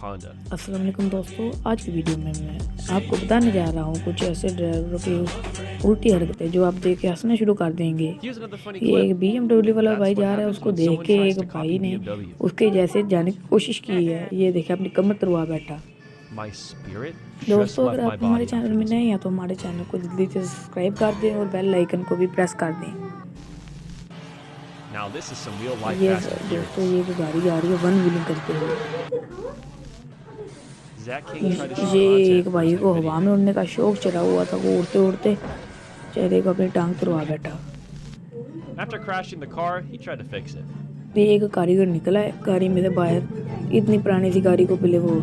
Honda. अस्सलाम वालेकुम दोस्तों, आज की वीडियो में मैं आपको बताने जा रहा हूँ कुछ ऐसे ड्राइवरों की उल्टी हरकतें जो आप देख के हंसना शुरू कर देंगे। Here's another funny ये clip. एक BMW वाला That's भाई what जा रहा है, happens उसको when देख someone के tries एक to भाई copy ने BMW. उसके जैसे जाने की कोशिश की है। ये देखे अपनी कमर तुड़वा बैठा। My spirit just दोस्तों, left अगर my आप हमारे body चैनल after में this नए one. हैं तो हमारे चैनल को जल्दी से सब्सक्राइब कर दें और बेल आइकन को भी प्रेस कर दें। Now this is some real life ये Fast and दोस्तों, Furious. ये जो गाड़ी जा रही है वन व्हीलिंग करते हुए, Zach King tried to shoot ये content एक for his भाई new को video. हवा में उड़ने का शौक चढ़ा हुआ था। वो उड़ते उड़ते चेहरे को अपनी टांग तुड़वा बैठा। After crashing the car, he tried to fix it. ये एक कारीगर निकला है गाड़ी में से बाहर। इतनी पुरानी सी गाड़ी को पहले वो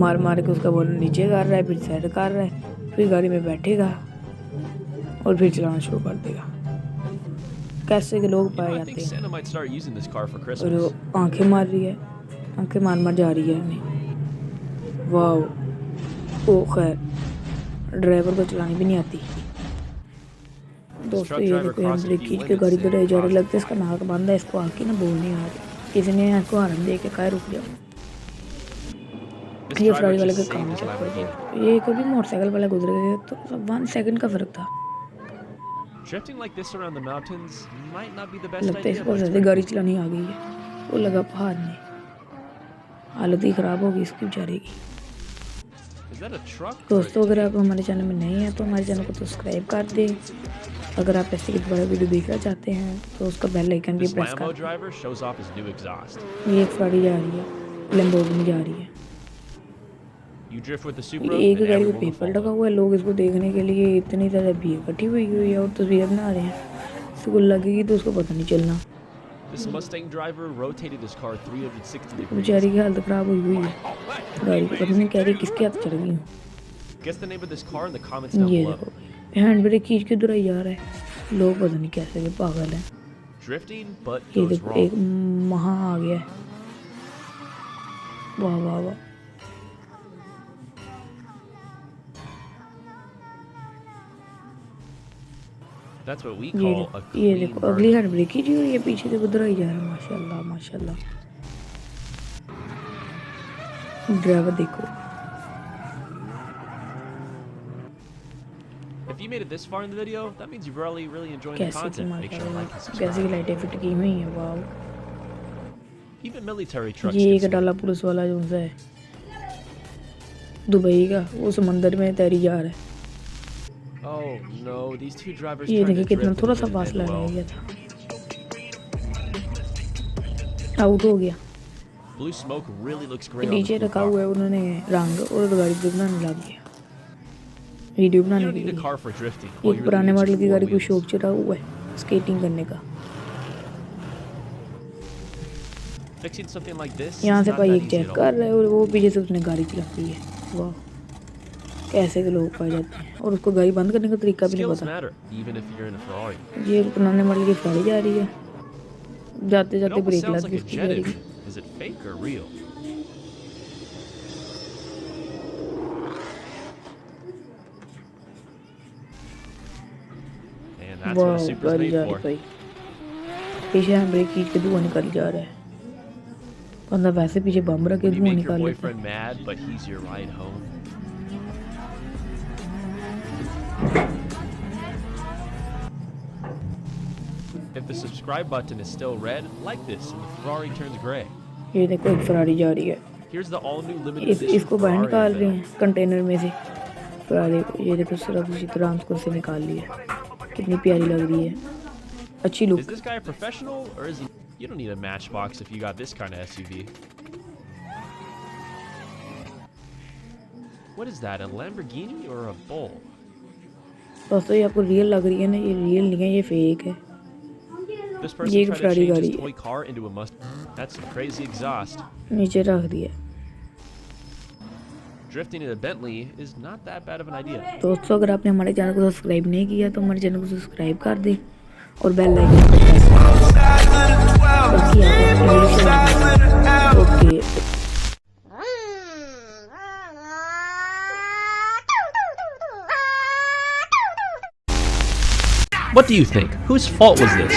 मार मार के उसका बोनट नीचे कर रहा है, फिर साइड कर रहा है, फिर गाड़ी में बैठेगा और फिर चलाना शुरू कर देगा। कैसे के लोग You know, पाए I जाते think हैं। Santa might start using this car for और Christmas. वो आंखें मार रही है, आंखें मार मार जा रही है इन्हें। वाह, ओ खैर ड्राइवर को चलानी भी नहीं आती। दोस्तों, ये देखो हम ब्रेक खींच के गाड़ी पर जा रहे, लगता है इसका नाक बंद है, इसको आके ना बोल नहीं आ रही। किसी ने इसको हॉर्न दे के कहा रुक जाओ। This ये driver फ्राई वाले just के saved काम his चेक कर Lamborghini. दो। ये कभी मोटरसाइकिल वाला गुजर गया तो सब 1 सेकंड का फर्क था। Drifting like this around the mountains might not be the best लगता है idea, इसको but it's जैसे pretty गाड़ी cool. चलानी आ गई है। वो लगा पहाड़ में, हालत ही ख़राब होगी इसकी बेचारे की। Is that a truck? or a दोस्तों, अगर tank? आप हमारे चैनल में नए हैं तो हमारे चैनल को सब्सक्राइब कर दें। अगर आप ऐसे कुछ बड़ा वीडियो देखना चाहते हैं तो उसका बेल आइकन भी This प्रेस Lambo कर driver shows off his new exhaust. दें। ये एक गाड़ी जा रही है, लैम्बोर्गिनी जा रही है। You drift with the Supra, एक and गाड़ी को everyone will पेपर लगा follow. हुआ है, लोग इसको देखने के लिए इतनी ज़्यादा भीड़ इकट्ठी हुई है और तस्वीरें बना रहे हैं। इसको लगेगी तो उसको पता नहीं चलना। This Mustang driver rotated his car 360 degrees. बेचारी की हालत ख़राब हुई है। गाड़ी को पता नहीं कह रही किसके हाथ चढ़ गई हूँ। Guess the name of this car in the comments down ये below. देखो हैंड ब्रेक खींच के दुराई जा रहा है। लोग पता नहीं कैसे के पागल हैं। Drifting, but ये goes देखो एक wrong. महा आ गया है। वाह वाह वाह। That's what we ये call a देखो, ये clean देखो burn. अगली हैंड ब्रेक खींची हुई है, पीछे से दुराई जा रहा है। माशाल्लाह माशाल्लाह। ड्राइवर देखो। If you made it this far in the video, that means you're really enjoying the कैसे की content. Make sure to like and कैसे की subscribe. लाइटें फिट की हुई हैं। वाह, Even military trucks ये can एक swim. डाला पुलिस वाला जो है दुबई का, वो समंदर में तैरी जा रहा है। Oh no, these two drivers ये tried देखिए to कितना drift थोड़ा and सा it didn't फासला end रह well. गया था, आउट हो गया। Blue smoke really looks great on the नीचे blue रखा car. हुआ है उन्होंने रंग और गाड़ी को बनाने लग गया, वीडियो You बनाने don't के need a लिए। car for drifting. All एक you पुराने really need मॉडल is की four गाड़ी को शौक wheels. चढ़ा हुआ है स्केटिंग करने का। Fixing something like this is यहाँ से not भाई that एक easy चेक at कर all. रहा है और वो पीछे से उसने गाड़ी चला दी है। वाह, कैसे के लोग पाए जाते हैं और उसको गाड़ी बंद करने का तरीका भी नहीं Skills पता। matter, even if you're in a Ferrari. ये पुराने मॉडल की गाड़ी जा रही है, जाते It जाते almost ब्रेक sounds लग like गई a उसकी गाड़ी Jetta. की। Is it fake or real? And that's what a वाह, Supra's गाड़ी made जा रही for. भाई, पीछे हम ब्रेक खींच के धुआं निकल जा रहा है। बंदा वैसे पीछे बम रख के When you धुआं make your निकाल लेता है। boyfriend mad, but he's your ride home. If the subscribe button is still red, like this, and the Ferrari turns gray. ये देखो एक फरारी जा रही है, Here's the all-new limited edition इसको बाहर Ferrari निकाल रहे unveil. हैं कंटेनर में से फरारी को। ये देखो सिर्फ उसी तरह हमको से निकाल लिया, कितनी प्यारी लग रही है, अच्छी Is look. this guy a professional, or is he? You don't need a Matchbox if you got this kind of SUV. What is that? A Lamborghini or a Bull? दोस्तों, ये आपको रियल लग रही है ना, ये रियल नहीं है, ये फेक है। This person ये tried to Ferrari change गाड़ी his है। toy car into a Mustang. That's some crazy exhaust. नीचे रख दिया। Drifting in a Bentley is not that bad of an idea. दोस्तों, अगर आपने हमारे चैनल को सब्सक्राइब नहीं किया तो हमारे चैनल को सब्सक्राइब कर दें और बेल आइकन को प्रेस कर दें। बाकी आप okay. What do you think? Whose fault was this?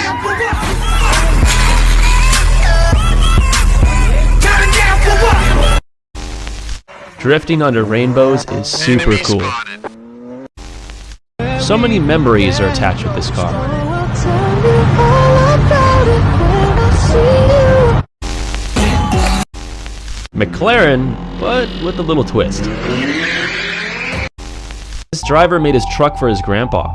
Drifting under rainbows is super cool. So many memories are attached with this car. McLaren, but with a little twist. This driver made his truck for his grandpa.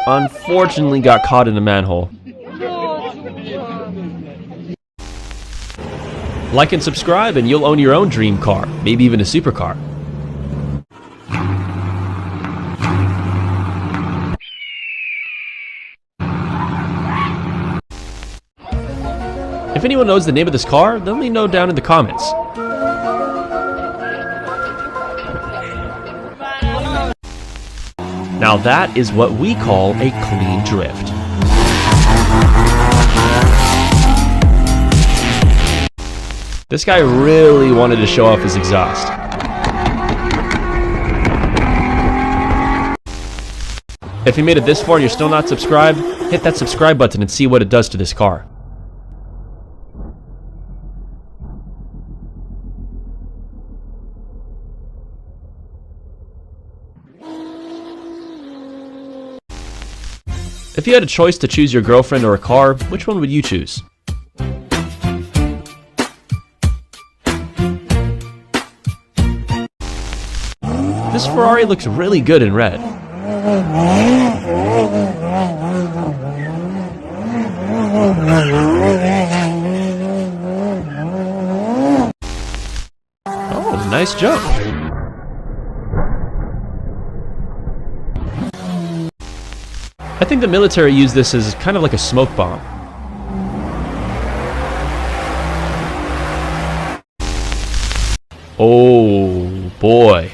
Unfortunately got caught in a manhole. Like and subscribe and you'll own your own dream car, maybe even a supercar. If anyone knows the name of this car, then let me know down in the comments. Now that is what we call a clean drift. This guy really wanted to show off his exhaust. If you made it this far and you're still not subscribed, hit that subscribe button and see what it does to this car. If you had a choice to choose your girlfriend or a car, which one would you choose? This Ferrari looks really good in red. Oh, nice jump. I think the military used this as kind of like a smoke bomb. Oh boy.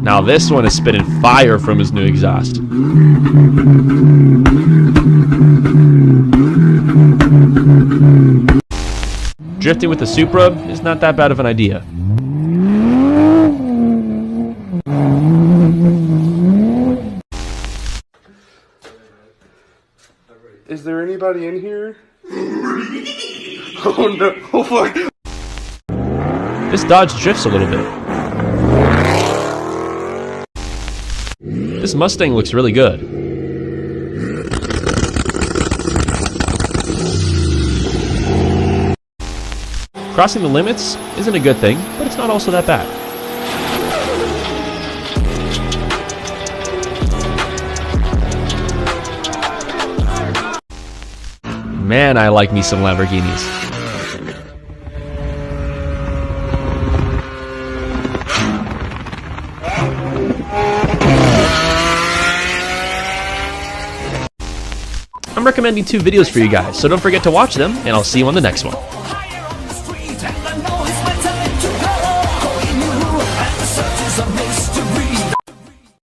Now this one is spitting fire from his new exhaust. Drifting with the Supra is not that bad of an idea. Is there anybody in here? Oh no, oh fuck. This Dodge drifts a little bit. This Mustang looks really good. Crossing the limits isn't a good thing, but it's not also that bad. Man, I like me some Lamborghinis. I'm recommending 2 videos for you guys, so don't forget to watch them, and I'll see you on the next one.